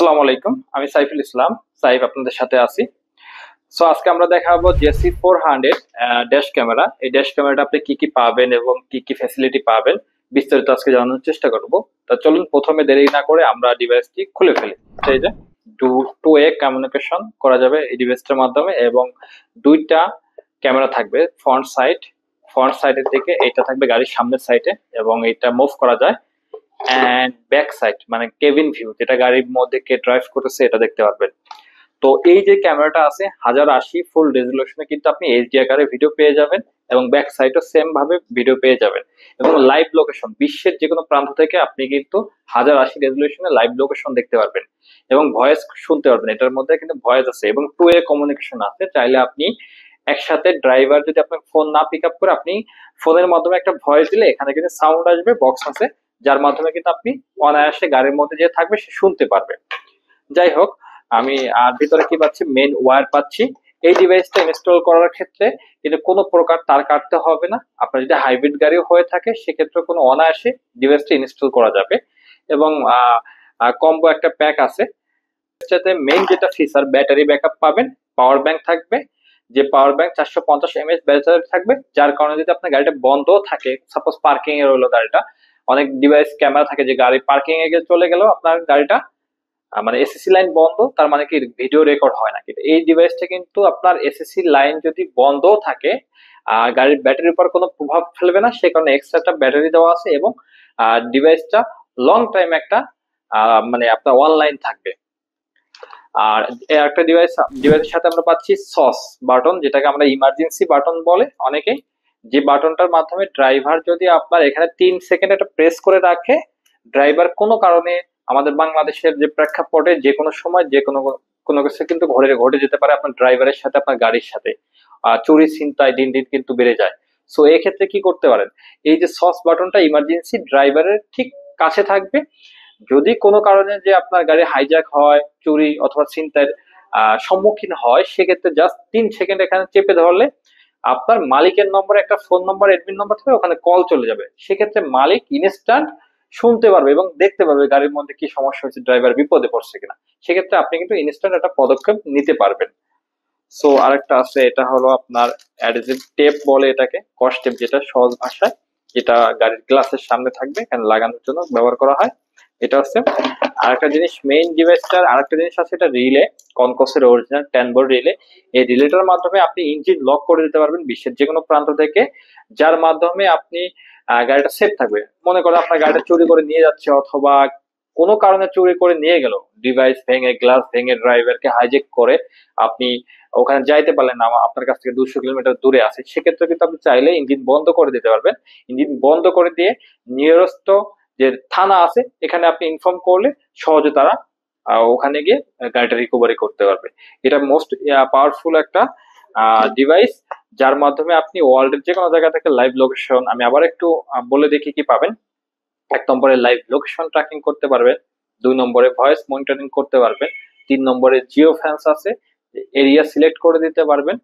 আসসালামু আলাইকুম, আমি সাইফুল ইসলাম। সাইফ আপনাদের সাথে আছি। সো আজকে আমরা দেখাবো JC400 ড্যাশ ক্যামেরা। এই ড্যাশ ক্যামেরাটা আপনি কি কি পাবেন এবং কি কি ফ্যাসিলিটি পাবেন বিস্তারিত আজকে জানানোর চেষ্টা করব। তা চলুন প্রথমে দেরি না করে আমরা ডিভাইসটি খুলে ফেলি। এই যে টু এ কমিউনিকেশন করা যাবে এই ডিভাইসটার মাধ্যমে, এবং দুইটা ক্যামেরা থাকবে। ফ্রন্ট সাইডের দিকে এটা থাকবে গাড়ির সামনের সাইডে, এবং এটা মুভ করা যায়। এন্ড ব্যাক সাইড মানে কেবিন ভিউ, যেটা গাড়ির মধ্যে কে ড্রাইভ করতেছে এটা দেখতে পারবেন। তো এই যে ক্যামেরাটা আছে 1080 ফুল রেজলিউশনে কিন্তু আপনি এইচডি আকারে ভিডিও পেয়ে যাবেন, এবং ব্যাক সাইডও সেম ভাবে ভিডিও পেয়ে যাবেন। এবং লাইভ লোকেশন বিশ্বের যে কোনো প্রান্ত থেকে আপনি কিন্তু 1080 রেজলিউশনে লাইভ লোকেশন দেখতে পারবেন, এবং ভয়েস শুনতে পারবেন। এটার মধ্যে কিন্তু ভয়েস আছে এবং টু এ কমিউনিকেশন আছে। চাইলে আপনি একসাথে ড্রাইভার যদি আপনার ফোন না পিক আপ করে, আপনি ফোনের মাধ্যমে একটা ভয়েস দিলে এখানে কিন্তু সাউন্ড আসবে, বক্স আছে, যার মাধ্যমে কিন্তু আপনি অনায়াসে গাড়ির মধ্যে যে থাকবে সে শুনতে পারবে। যাই হোক, আমি আর ভিতরে কি পাচ্ছি, মেন ওয়্যার পাচ্ছি। এই ডিভাইসটা ইনস্টল করার ক্ষেত্রে কিন্তু কোনো প্রকার তার কাটতে হবে না। আপনার যদি হাইব্রিড গাড়ি হয়ে থাকে সেক্ষেত্রে কোনো অনায়াসে ডিভাইসটা ইনস্টল করা যাবে। এবং কম্বো একটা প্যাক আছে, সাথে মেইন যেটা ফিচার, ব্যাটারি ব্যাকআপ পাবেন, পাওয়ার ব্যাংক থাকবে। যে পাওয়ার ব্যাংক 450 mAh ব্যাটারি থাকবে, যার কারণে যদি আপনার গাড়িটা বন্ধ থাকে, সাপোজ পার্কিং এ রইলো গাড়িটা, অনেক ডিভাইস ক্যামেরা থাকে যে গাড়ি পার্কিং এ চলে গেল, আপনার গাড়িটা মানে এসএসসি লাইন বন্ধ, তার মানে কি ভিডিও রেকর্ড হয় না। কিন্তু এই ডিভাইসটা কিন্তু আপনার এসএসসি লাইন যদি বন্ধ থাকে গাড়ির ব্যাটারির উপর কোনো প্রভাব ফেলবে না, সে কারণে এক্সট্রা একটা ব্যাটারি দেওয়া আছে। এবং ডিভাইসটা লং টাইম একটা মানে আপনার অনলাইন থাকবে। আর একটা ডিভাইসের সাথে আমরা পাচ্ছি সস বাটন, যেটাকে আমরা ইমার্জেন্সি বাটন বলে অনেকেই। যে বাটনটার মাধ্যমে ড্রাইভার যদি আপনার এখানে 3 সেকেন্ড একটা প্রেস করে রাখে, ড্রাইভার কোনো কারণে আমাদের বাংলাদেশের যে প্রেক্ষাপটে যে কোনো সময় যে কোনো কিছু কিন্তু ঘটে যেতে পারে আপনার ড্রাইভারের সাথে, আপনার গাড়ির সাথে। চুরি ছিনতাই দিন দিন কিন্তু বেড়ে যায়। সো এক্ষেত্রে কি করতে পারেন, এই যে সস বাটনটা ইমার্জেন্সি ড্রাইভারের ঠিক কাছে থাকবে। যদি কোনো কারণে যে আপনার গাড়ি হাইজ্যাক হয়, চুরি অথবা ছিনতাইয়ের সম্মুখীন হয়, সেক্ষেত্রে জাস্ট 3 সেকেন্ড এখানে চেপে ধরলে আপনার মালিকের নম্বরে একটা ফোন নম্বর, এডমিন নম্বর থেকে ওখানে কল চলে যাবে। সেক্ষেত্রে মালিক ইনস্ট্যান্ট শুনতে পারবে এবং দেখতে পারবে গাড়ির মধ্যে কি সমস্যা হয়েছে, ড্রাইভার বিপদে পড়ছে কিনা। সেক্ষেত্রে আপনি কিন্তু ইনস্ট্যান্ট একটা পদক্ষেপ নিতে পারবেন। সো আরেকটা আছে, এটা হলো আপনার অ্যাডহেসিভ টেপ বলে এটাকে, কস টেপ যেটা সহজ ভাষায়, যেটা গাড়ির গ্লাসের সামনে থাকবে, এখানে লাগানোর জন্য ব্যবহার করা হয়। এটা হচ্ছে আরেকটা জিনিস। মেইন ডিভাইসটার আরেকটা জিনিস আছে, এটা রিলে, কনকসের অরিজিনাল 10 ভোল্ট রিলে। এই রিলেটার মাধ্যমে আপনি ইঞ্জিন লক করে দিতে পারবেন বিশ্বের যে কোনো প্রান্ত থেকে, যার মাধ্যমে আপনি গাড়িটা সেফ থাকবে। মনে করেন আপনার গাড়িটা চুরি করে নিয়ে যাচ্ছে, অথবা কোনো কারণে চুরি করে নিয়ে গেল, ডিভাইস ভেঙে, গ্লাস ভেঙে, ড্রাইভারকে হাইজেক করে আপনি ওখানে যাইতে পারলেন না, আপনার কাছ থেকে 200 কিলোমিটার দূরে আছে, সেক্ষেত্রে কিন্তু আপনি চাইলে ইঞ্জিন বন্ধ করে দিতে পারবেন। ইঞ্জিন বন্ধ করে দিয়ে নিয়ারেস্ট যে থানা আছে এখানে আপনি ইনফর্ম করলে সহজে তারা ওখানে গিয়ে গাড়িটা রিকভারি করতে পারবে। এটা মোস্ট পাওয়ারফুল একটা ডিভাইস, যার মাধ্যমে আপনি ওয়ার্ল্ডের যে কোনো জায়গা থেকে লাইভ লোকেশন, আমি আবার একটু বলে দেখি কি পাবেন। 1 নম্বরে লাইভ লোকেশন ট্র্যাকিং করতে পারবেন, 2 নম্বরে ভয়েস মনিটরিং করতে পারবেন, 3 নম্বরে জিও ফেন্স আছে, এরিয়া সিলেক্ট করে দিতে পারবেন,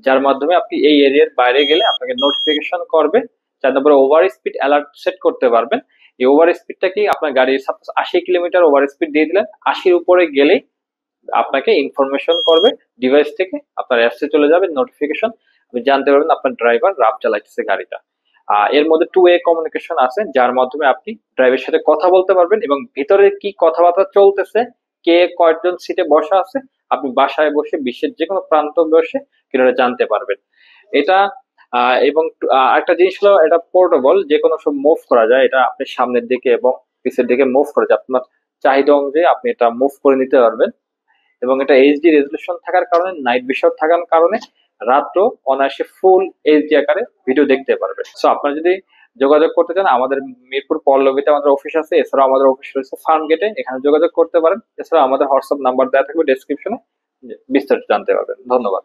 যার মাধ্যমে আপনি এই এরিয়ার বাইরে গেলে আপনাকে নোটিফিকেশন করবে। 4 নম্বরে ওভার স্পিড অ্যালার্ট সেট করতে পারবেন। এই ওভার স্পিডটা কি, আপনার গাড়ি সাপোজ 80 কিলোমিটার ওভার স্পিড দিয়ে দিলেন, 80-র উপরে গেলেই আপনাকে ইনফরমেশন করবে ডিভাইস থেকে, আপনার অ্যাপসে চলে যাবে নোটিফিকেশন, আপনি জানতে পারবেন আপনার ড্রাইভার রাফ চালাইতেছে গাড়িটা। এর মধ্যে টু ওয়ে কমিউনিকেশন আছে, যার মাধ্যমে আপনি ড্রাইভারের সাথে কথা বলতে পারবেন, এবং ভিতরে কি কথাবার্তা চলতেছে, কে কয়জন সিটে বসা আছে, আপনি বাসায় বসে বিশ্বের যে কোনো প্রান্ত বসে কিভাবে জানতে পারবেন এটা। এবং একটা জিনিস হলো, এটা পোর্টেবল, যে কোনো সব মুভ করা যায়। এটা আপনি সামনের দিকে এবং পিছের দিকে মুভ করা যায়, আপনার চাহিদা অনুযায়ী আপনি এটা মুভ করে নিতে পারবেন। এবং এটা এইচডি রেজলিউশন থাকার কারণে, নাইট ভিশন থাকার কারণে রাত্র অনায়াসে ফুল এইচডি আকারে ভিডিও দেখতে পারবে। সো আপনারা যদি যোগাযোগ করতে চান, আমাদের মিরপুর পল্লবীতে আমাদের অফিস আছে, এছাড়াও আমাদের অফিস রয়েছে ফার্ম গেটে, এখানে যোগাযোগ করতে পারেন। এছাড়াও আমাদের হোয়াটসঅ্যাপ নাম্বার দেওয়া থাকবে ডেসক্রিপশনে, বিস্তারিত জানতে পারবেন। ধন্যবাদ।